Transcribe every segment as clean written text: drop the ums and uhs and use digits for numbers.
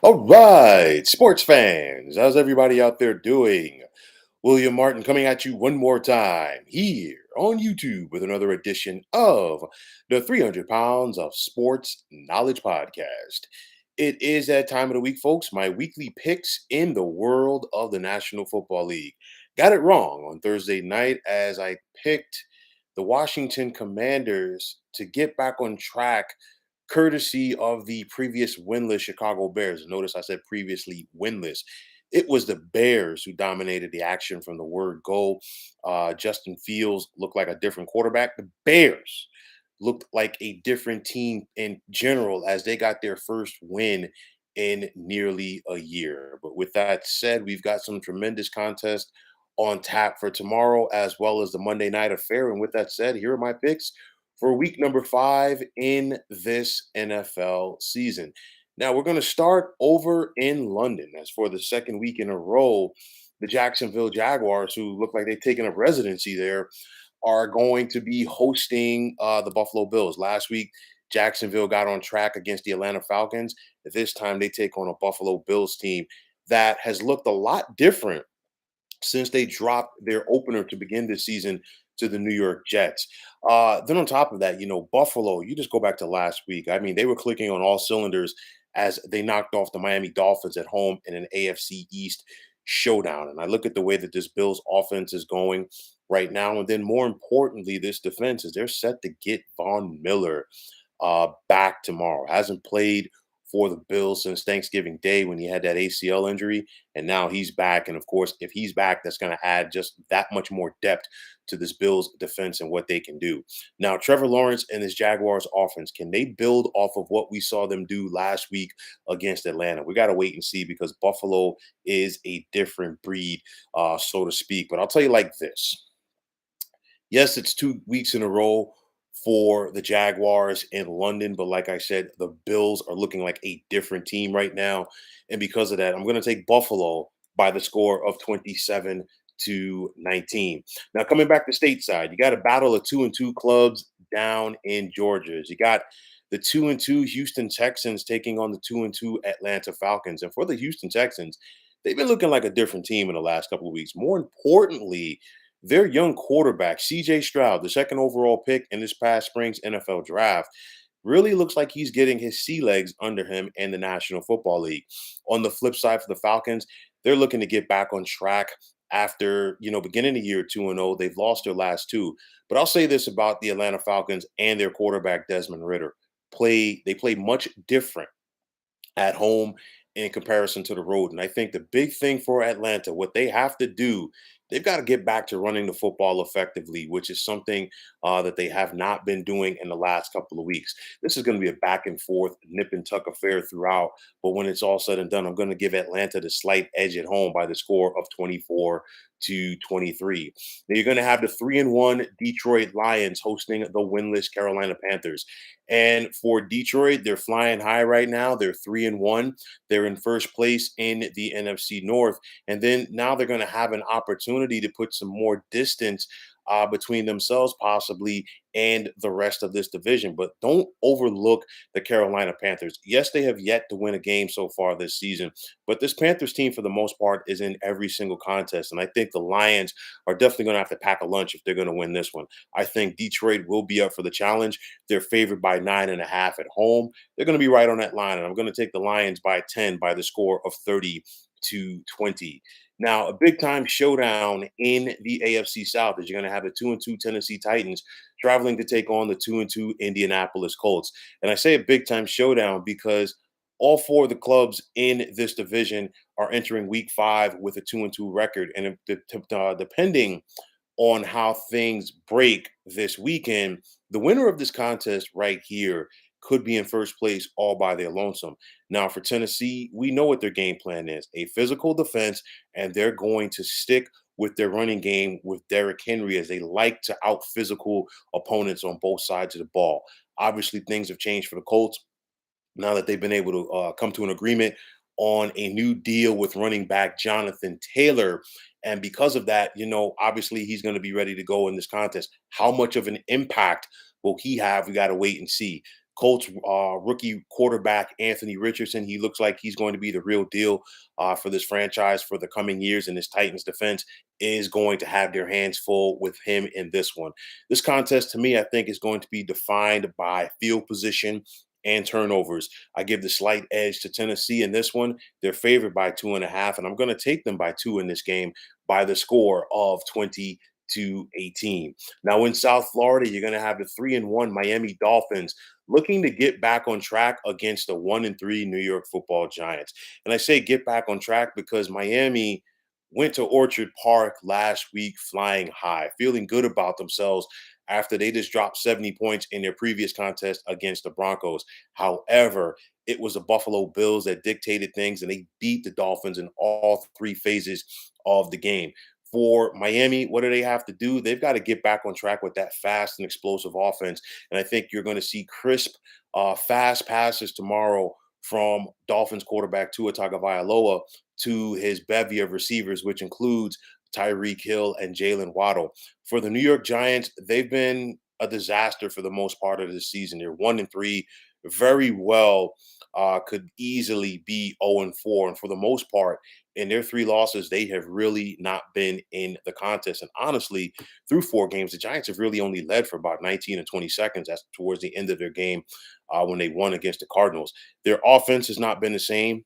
All right, sports fans, how's everybody out there doing? William Martin coming at you one more time here on YouTube with another edition of the 300 Pounds of Sports Knowledge Podcast. It is that time of the week, folks, my weekly picks in the world of the National Football League. Got it wrong on Thursday night as I picked the Washington Commanders to get back on track courtesy of the previous winless Chicago Bears. Notice I said previously winless. It was the Bears who dominated the action from the word go. Justin Fields looked like a different quarterback. The Bears looked like a different team in general as they got their first win in nearly a year. But with that said, we've got some tremendous contests on tap for tomorrow as well as the Monday night affair. And with that said, here are my picks for week number 5 in this NFL season. Now we're going to start over in London. As for the second week in a row, the Jacksonville Jaguars, who look like they've taken up residency there, are going to be hosting the Buffalo Bills. Last week, Jacksonville got on track against the Atlanta Falcons. This time, they take on a Buffalo Bills team that has looked a lot different since they dropped their opener to begin this season to the New York Jets. Then on top of that, Buffalo, you just go back to last week. I mean, they were clicking on all cylinders as they knocked off the Miami Dolphins at home in an AFC East showdown. And I look at the way that this Bills offense is going right now. And then more importantly, this defense is they're set to get Von Miller back tomorrow. Hasn't played for the Bills since Thanksgiving Day when he had that ACL injury, and now he's back. And of course, if he's back, that's going to add just that much more depth to this Bills defense and what they can do. Now, Trevor Lawrence and his Jaguars offense, can they build off of what we saw them do last week against Atlanta? We got to wait and see because Buffalo is a different breed, so to speak. But I'll tell you like this. Yes, it's 2 weeks in a row for the Jaguars in London, but like I said, the Bills are looking like a different team right now. And because of that, I'm going to take Buffalo by the score of 27-19. Now, coming back to stateside, you got a battle of 2-2 clubs down in Georgia. You got the 2-2 Houston Texans taking on the 2-2 Atlanta Falcons. And for the Houston Texans, they've been looking like a different team in the last couple of weeks. More importantly, their young quarterback, CJ Stroud, the second overall pick in this past spring's NFL draft, really looks like he's getting his sea legs under him in the National Football League. On the flip side for the Falcons, they're looking to get back on track after, beginning the year 2-0. They've lost their last two. But I'll say this about the Atlanta Falcons and their quarterback, Desmond Ritter. They play much different at home in comparison to the road. And I think the big thing for Atlanta, what they have to do, they've got to get back to running the football effectively, which is something that they have not been doing in the last couple of weeks. This is going to be a back and forth, nip and tuck affair throughout. But when it's all said and done, I'm going to give Atlanta the slight edge at home by the score of 24-23. Now you're going to have the 3-1 Detroit Lions hosting the winless Carolina Panthers. And for Detroit, they're flying high right now. They're 3-1. They're in first place in the NFC North. And then now they're going to have an opportunity to put some more distance between themselves, possibly, and the rest of this division. But don't overlook the Carolina Panthers. Yes, they have yet to win a game so far this season, but this Panthers team, for the most part, is in every single contest. And I think the Lions are definitely going to have to pack a lunch if they're going to win this one. I think Detroit will be up for the challenge. They're favored by 9.5 at home. They're going to be right on that line. And I'm going to take the Lions by 10 by the score of 30-20. Now, a big time showdown in the AFC South is you're going to have the 2-2 Tennessee Titans traveling to take on the 2-2 Indianapolis Colts. And I say a big time showdown because all four of the clubs in this division are entering week 5 with a 2-2 record. And depending on how things break this weekend, the winner of this contest right here could be in first place all by their lonesome. Now, for Tennessee, we know what their game plan is: a physical defense, and they're going to stick with their running game with Derrick Henry as they like to out physical opponents on both sides of the ball. Obviously, things have changed for the Colts now that they've been able to come to an agreement on a new deal with running back Jonathan Taylor. And because of that, obviously he's going to be ready to go in this contest. How much of an impact will he have? We got to wait and see. Colts rookie quarterback Anthony Richardson. He looks like he's going to be the real deal for this franchise for the coming years, and this Titans defense is going to have their hands full with him in this one. This contest, to me, I think is going to be defined by field position and turnovers. I give the slight edge to Tennessee in this one. They're favored by 2.5, and I'm going to take them by 2 in this game by the score of 20-18. Now in South Florida, you're going to have the 3-1 Miami Dolphins looking to get back on track against the 1-3 New York Football Giants. And I say get back on track because Miami went to Orchard Park last week flying high, feeling good about themselves after they just dropped 70 points in their previous contest against the Broncos. However, it was the Buffalo Bills that dictated things and they beat the Dolphins in all 3 phases of the game. For Miami, what do they have to do? They've got to get back on track with that fast and explosive offense. And I think you're going to see crisp, fast passes tomorrow from Dolphins quarterback Tua Tagovailoa to his bevy of receivers, which includes Tyreek Hill and Jalen Waddle. For the New York Giants, they've been a disaster for the most part of the season. They're 1-3, very well could easily be 0-4. And for the most part, in their 3 losses, they have really not been in the contest. And honestly, through 4 games, the Giants have really only led for about 19 and 20 seconds. That's towards the end of their game when they won against the Cardinals. Their offense has not been the same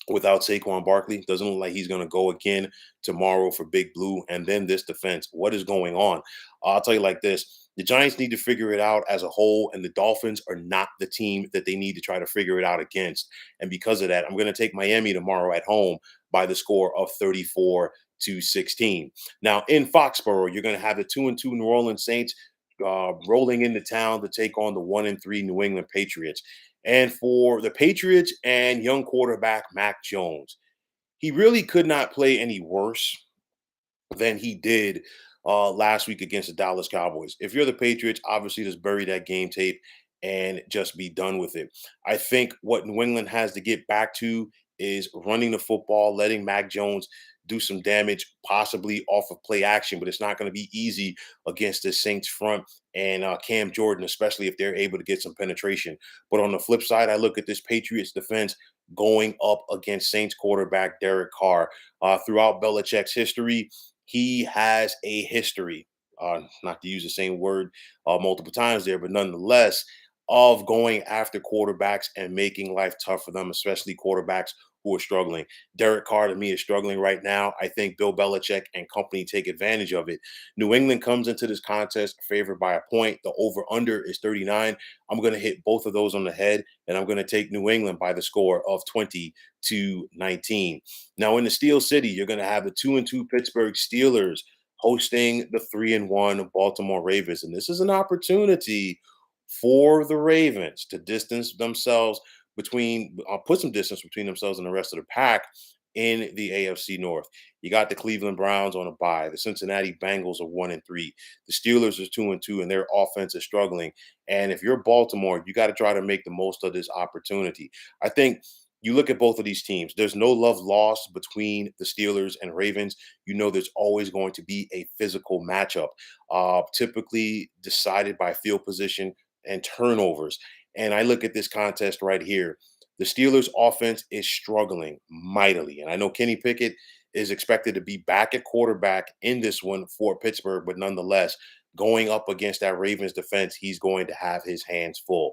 without Saquon Barkley. Doesn't look like he's going to go again tomorrow for Big Blue. And then this defense, what is going on? I'll tell you like this. The Giants need to figure it out as a whole, and the Dolphins are not the team that they need to try to figure it out against. And because of that, I'm going to take Miami tomorrow at home by the score of 34-16. Now in Foxborough, you're going to have the 2-2 New Orleans Saints rolling into town to take on the 1-3 New England Patriots. And for the Patriots and young quarterback Mac Jones, he really could not play any worse than he did last week against the Dallas Cowboys. If you're the Patriots, obviously just bury that game tape and just be done with it. I think what New England has to get back to is running the football, letting Mac Jones do some damage, possibly off of play action, but it's not going to be easy against the Saints front and Cam Jordan, especially if they're able to get some penetration. But on the flip side, I look at this Patriots defense going up against Saints quarterback Derek Carr. Throughout Belichick's history, he has a history, not to use the same word multiple times there, but nonetheless, of going after quarterbacks and making life tough for them, especially quarterbacks who are struggling. Derek Carr, to me, is struggling right now. I think Bill Belichick and company take advantage of it. New England comes into this contest favored by a point. The over-under is 39. I'm going to hit both of those on the head, and I'm going to take New England by the score of 20-19. Now, in the Steel City, you're going to have the 2-2 Pittsburgh Steelers hosting the 3-1 Baltimore Ravens. And this is an opportunity for the Ravens to distance themselves put some distance between themselves and the rest of the pack in the AFC North. You got the Cleveland Browns on a bye. The Cincinnati Bengals are 1-3. The Steelers are 2-2, and their offense is struggling. And if you're Baltimore, you got to try to make the most of this opportunity. I think you look at both of these teams. There's no love lost between the Steelers and Ravens. You know there's always going to be a physical matchup, typically decided by field position and turnovers. And I look at this contest right here. The Steelers' offense is struggling mightily. And I know Kenny Pickett is expected to be back at quarterback in this one for Pittsburgh, but nonetheless, going up against that Ravens defense, he's going to have his hands full.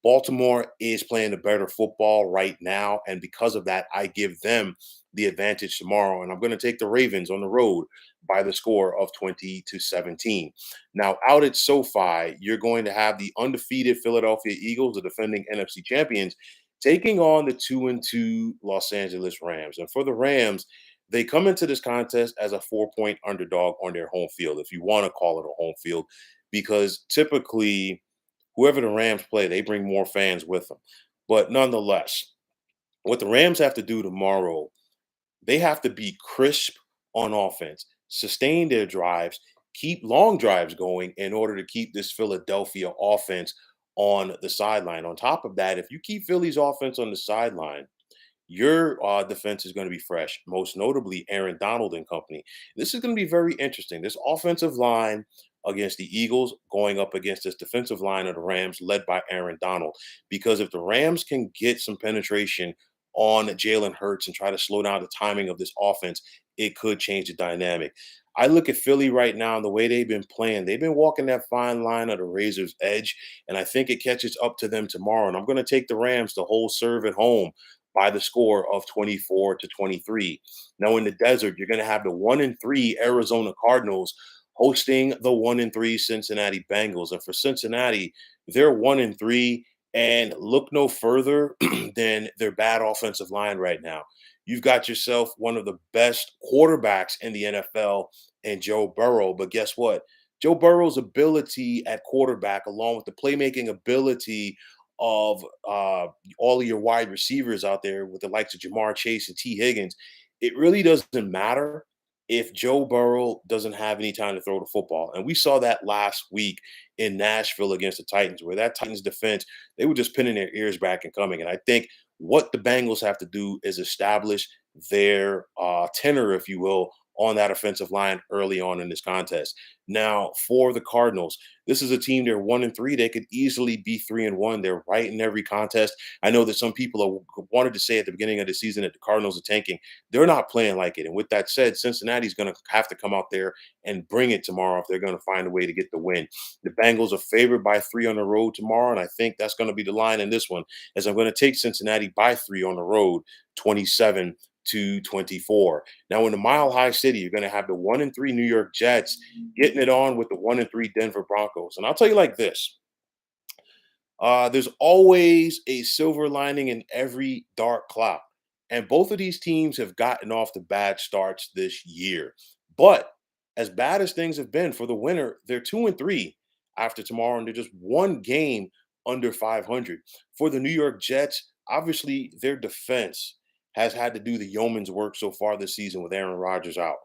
Baltimore is playing a better football right now. And because of that, I give them the advantage tomorrow. And I'm going to take the Ravens on the road by the score of 20-17. Now, out at SoFi, you're going to have the undefeated Philadelphia Eagles, the defending NFC champions, taking on the 2-2 Los Angeles Rams. And for the Rams, they come into this contest as a 4-point underdog on their home field, if you want to call it a home field, because typically whoever the Rams play, they bring more fans with them. But nonetheless, what the Rams have to do tomorrow, they have to be crisp on offense, sustain their drives, keep long drives going in order to keep this Philadelphia offense on the sideline. On top of that, if you keep Philly's offense on the sideline, your defense is going to be fresh, most notably Aaron Donald and company. This is going to be very interesting. This offensive line against the Eagles, going up against this defensive line of the Rams, led by Aaron Donald. Because if the Rams can get some penetration on Jalen Hurts and try to slow down the timing of this offense, it could change the dynamic. I look at Philly right now and the way they've been playing. They've been walking that fine line of the razor's edge, and I think it catches up to them tomorrow. And I'm going to take the Rams to hold serve at home by the score of 24-23. Now in the desert, you're going to have the 1-3 Arizona Cardinals hosting the 1-3 Cincinnati Bengals. And for Cincinnati, they're 1-3, and look no further than their bad offensive line right now. You've got yourself one of the best quarterbacks in the NFL and Joe Burrow. But guess what? Joe Burrow's ability at quarterback, along with the playmaking ability of all of your wide receivers out there with the likes of Jamar Chase and T. Higgins, it really doesn't matter if Joe Burrow doesn't have any time to throw the football. And we saw that last week in Nashville against the Titans, where that Titans defense, they were just pinning their ears back and coming. And I think what the Bengals have to do is establish their tenor, if you will, on that offensive line early on in this contest. Now, for the Cardinals, this is a team, they're 1-3. They could easily be 3-1. They're right in every contest. I know that some people wanted to say at the beginning of the season that the Cardinals are tanking. They're not playing like it. And with that said, Cincinnati's going to have to come out there and bring it tomorrow if they're going to find a way to get the win. The Bengals are favored by 3 on the road tomorrow, and I think that's going to be the line in this one, as I'm going to take Cincinnati by 3 on the road, 27-24. Now, in the Mile High City, you're going to have the 1-3 New York Jets getting it on with the 1-3 Denver Broncos. And I'll tell you like this: there's always a silver lining in every dark cloud. And both of these teams have gotten off to bad starts this year. But as bad as things have been for the winner, they're 2-3 after tomorrow, and they're just one game under 500. For the New York Jets, obviously their defense has had to do the yeoman's work so far this season with Aaron Rodgers out.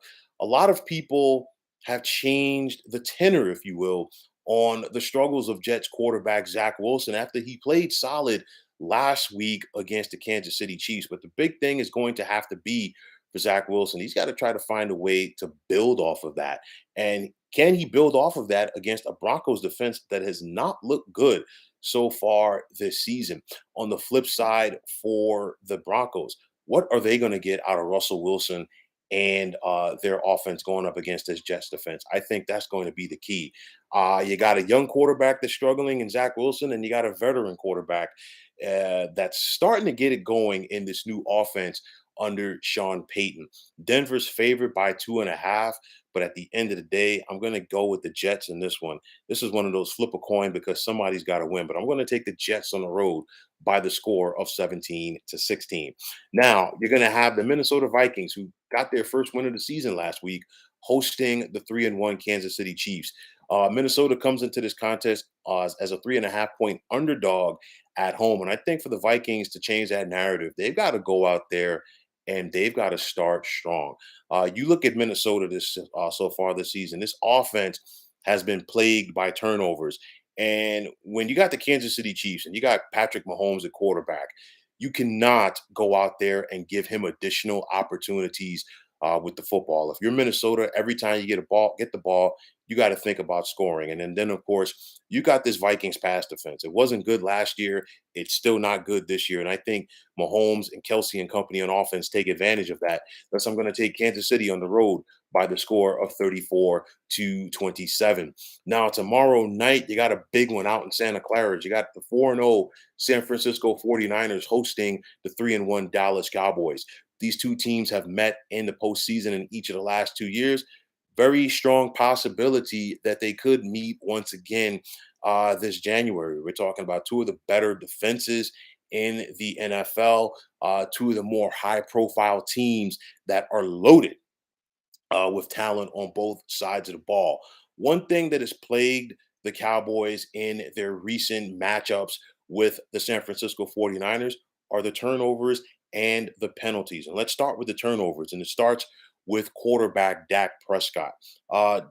A lot of people have changed the tenor, if you will, on the struggles of Jets quarterback Zach Wilson after he played solid last week against the Kansas City Chiefs. But the big thing is going to have to be for Zach Wilson. He's got to try to find a way to build off of that. And can he build off of that against a Broncos defense that has not looked good so far this season? On the flip side, for the Broncos, what are they going to get out of Russell Wilson and their offense going up against this Jets defense? I think that's going to be the key. You got a young quarterback that's struggling in Zach Wilson, and you got a veteran quarterback that's starting to get it going in this new offense under Sean Payton. Denver's favored by 2.5, but at the end of the day, I'm going to go with the Jets in this one. This is one of those flip a coin because somebody's got to win, but I'm going to take the Jets on the road by the score of 17-16. Now, you're going to have the Minnesota Vikings, who got their first win of the season last week, hosting the 3-1 Kansas City Chiefs. Minnesota comes into this contest as a 3.5 point underdog at home. And I think for the Vikings to change that narrative, they've got to go out there and they've got to start strong. You look at Minnesota this so far this season. This offense has been plagued by turnovers. And when you got the Kansas City Chiefs and you got Patrick Mahomes at quarterback, you cannot go out there and give him additional opportunities with the football. If you're Minnesota, every time you get the ball, you got to think about scoring. And then of course, you got this Vikings pass defense. It wasn't good last year. It's still not good this year. And I think Mahomes and Kelsey and company on offense take advantage of that. Thus, I'm going to take Kansas City on the road by the score of 34-27. Now, tomorrow night, you got a big one out in Santa Clara. You got the 4-0 San Francisco 49ers hosting the 3-1 Dallas Cowboys. These two teams have met in the postseason in each of the last 2 years. Very strong possibility that they could meet once again this January. We're talking about two of the better defenses in the NFL, two of the more high-profile teams that are loaded with talent on both sides of the ball. One thing that has plagued the Cowboys in their recent matchups with the San Francisco 49ers are the turnovers and the penalties. And let's start with the turnovers. And it starts with quarterback Dak Prescott.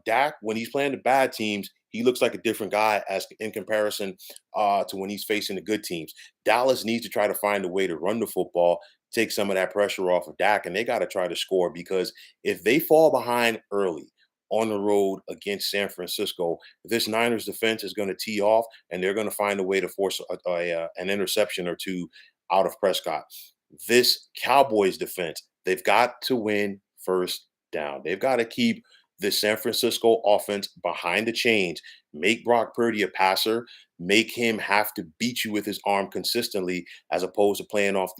Dak, when he's playing the bad teams, he looks like a different guy as in comparison to when he's facing the good teams. Dallas needs to try to find a way to run the football, take some of that pressure off of Dak, and they got to try to score because if they fall behind early on the road against San Francisco. This Niners defense is going to tee off, and they're going to find a way to force an interception or two out of Prescott. This Cowboys defense, they've got to win first down. They've got to keep the San Francisco offense behind the chains, make Brock Purdy a passer, make him have to beat you with his arm consistently, as opposed to playing off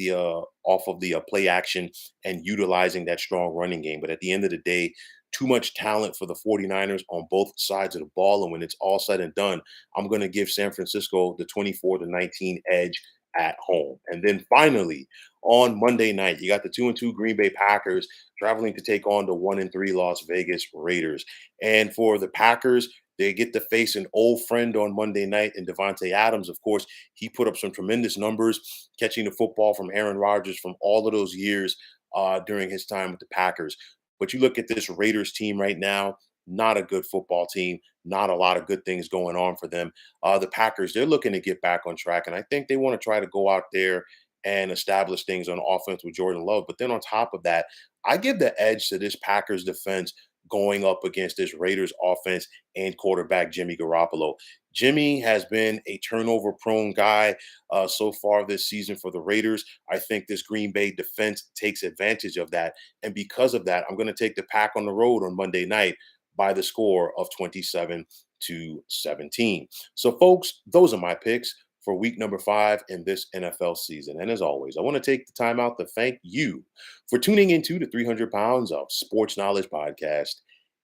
of the play action and utilizing that strong running game. But at the end of the day, too much talent for the 49ers on both sides of the ball. And when it's all said and done, I'm going to give San Francisco the 24-19 edge at home. And then finally, on Monday night, you got the 2-2 Green Bay Packers traveling to take on the 1-3 Las Vegas Raiders. And for the Packers, they get to face an old friend on Monday night in Devontae Adams. Of course, he put up some tremendous numbers catching the football from Aaron Rodgers from all of those years during his time with the Packers. But you look at this Raiders team right now, not a good football team, not a lot of good things going on for them. The Packers, they're looking to get back on track, and I think they want to try to go out there and establish things on offense with Jordan Love. But then on top of that, I give the edge to this Packers defense going up against this Raiders offense and quarterback Jimmy Garoppolo. Jimmy has been a turnover prone guy so far this season for the Raiders. I think this Green Bay defense takes advantage of that. And because of that, I'm going to take the Pack on the road on Monday night by the score of 27-17. So, folks, those are my picks for week number 5 in this NFL season. And as always, I want to take the time out to thank you for tuning into the 300 Pounds of Sports Knowledge podcast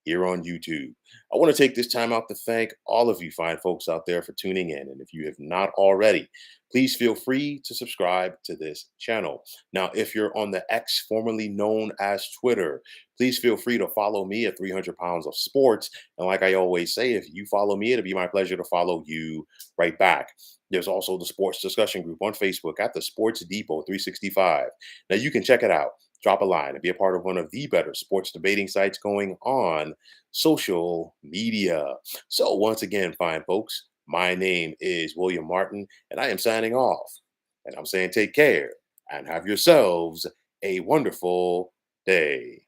here on YouTube. I want to take this time out to thank all of you fine folks out there for tuning in. And if you have not already, please feel free to subscribe to this channel. Now, if you're on the X, formerly known as Twitter, please feel free to follow me at 300 Pounds of Sports. And like I always say, if you follow me, it'll be my pleasure to follow you right back. There's also the sports discussion group on Facebook at the Sports Depot 365. Now you can check it out, drop a line, and be a part of one of the better sports debating sites going on social media. So once again, fine folks, my name is William Martin, and I am signing off. And I'm saying take care and have yourselves a wonderful day.